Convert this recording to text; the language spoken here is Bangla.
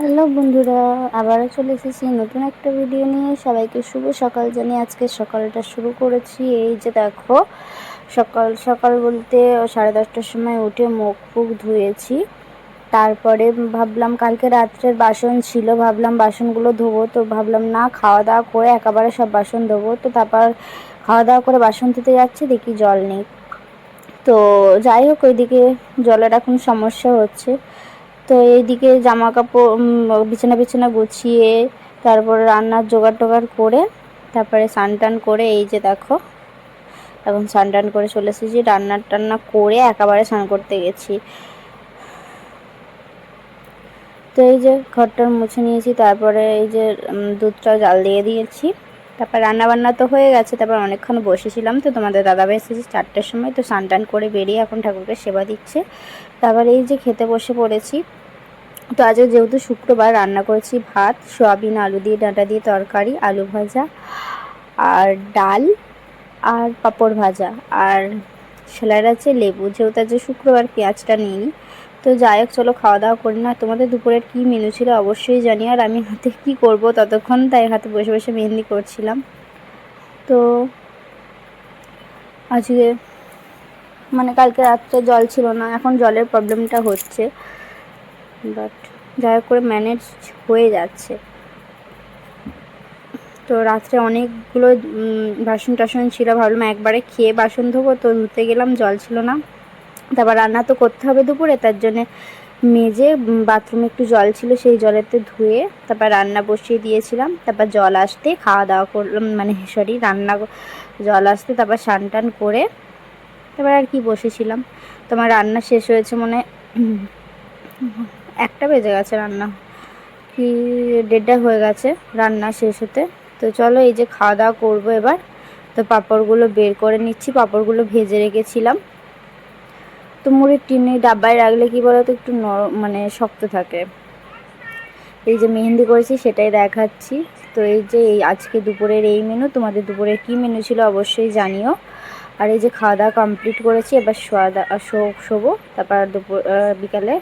হ্যালো বন্ধুরা, আবারও চলে এসেছি নতুন একটা ভিডিও নিয়ে। সবাইকে শুভ সকাল জানিয়ে আজকে সকালটা শুরু করেছি। এই যে দেখো, সকাল সকাল বলতে 10:30টার সময় উঠে মুখ ফুক ধুয়েছি। তারপরে ভাবলাম কালকে রাত্রের বাসন ছিল, ভাবলাম বাসনগুলো ধোবো। তো ভাবলাম না, খাওয়া দাওয়া করে একেবারে সব বাসন ধোবো। তো তারপর খাওয়া দাওয়া করে বাসন ধুতে যাচ্ছি, দেখি জল নেই। তো যাই হোক, ওইদিকে জলের এখন সমস্যা হচ্ছে। তো এইদিকে জামা কাপড় বিছানা বিছানা গুছিয়ে তারপরে রান্নার জোগাড় টোগাড় করে তারপরে স্নান টান করে এই যে দেখো, এখন স্নান টান করে চলে এসেছি। রান্নার টান্না করে একেবারে স্নান করতে গেছি। তো এই যে ঘরটার মুছে নিয়েছি, তারপরে এই যে দুধটাও জাল দিয়ে দিয়েছি। তারপর রান্নাবান্না তো হয়ে গেছে। তারপর অনেকক্ষণ বসেছিলাম, তো তোমাদের দাদাভাই এসেছে 4টার সময়। তো স্নান টান করে বেরিয়ে এখন ঠাকুরকে সেবা দিচ্ছে। তারপরে এই যে খেতে বসে পড়েছি। তো আজকে যেহেতু শুক্রবার, রান্না করেছি ভাত, সয়াবিন আলু দিয়ে ডাঁটা দিয়ে তরকারি, আলু ভাজা আর ডাল আর পাঁপড় ভাজা আর স্যালাড আছে, লেবু। যেহেতু আজকে শুক্রবার, পেঁয়াজটা নিইনি। তো যাই হোক, চলো খাওয়া দাওয়া করি না। তোমাদের দুপুরের কী মেনু ছিল অবশ্যই জানি। আর আমি হাতে কি করব ততক্ষণ, তাই হাতে বসে বসে মেহেন্দি করছিলাম। তো আজকে কালকে রাত্রে জল ছিল না, এখন জলের প্রবলেমটা হচ্ছে, বাট যাই হোক করে ম্যানেজ হয়ে যাচ্ছে। তো রাত্রে অনেকগুলো বাসন টাসন ছিল, ভাবলাম একবারে খেয়ে বাসন ধোবো। তো ধুতে গেলাম, জল ছিল না। তারপর রান্না তো করতে হবে দুপুরে, তার জন্যে মেজে বাথরুমে একটু জল ছিল, সেই জলেতে ধুয়ে তারপর রান্না বসিয়ে দিয়েছিলাম। তারপর জল আসতে খাওয়া দাওয়া করলাম, জল আসতে তারপর স্নান টান করে তারপর আর কি বসেছিলাম। তোমার রান্না শেষ হয়েছে মনে 1টা বেজে গেছে, রান্না কি 1:30 হয়ে গেছে রান্না শেষ হতে। তো চলো এই যে খাওয়া দাওয়া করবো এবার। তো পাঁপড়গুলো বের করে নিচ্ছি, পাঁপড়গুলো ভেজে রেখেছিলাম। তো মুড়ির টিনে ডাব্বায় রাখলে কি বলো তো, একটু শক্ত থাকে। এই যে মেহেন্দি করেছি সেটাই দেখাচ্ছি। তো এই যে আজকে দুপুরের এই মেনু। তোমাদের দুপুরের কী মেনু ছিল অবশ্যই জানিও। আর এই যে খাওয়া দাওয়া কমপ্লিট করেছি, এবার শোবো। তারপর বিকালে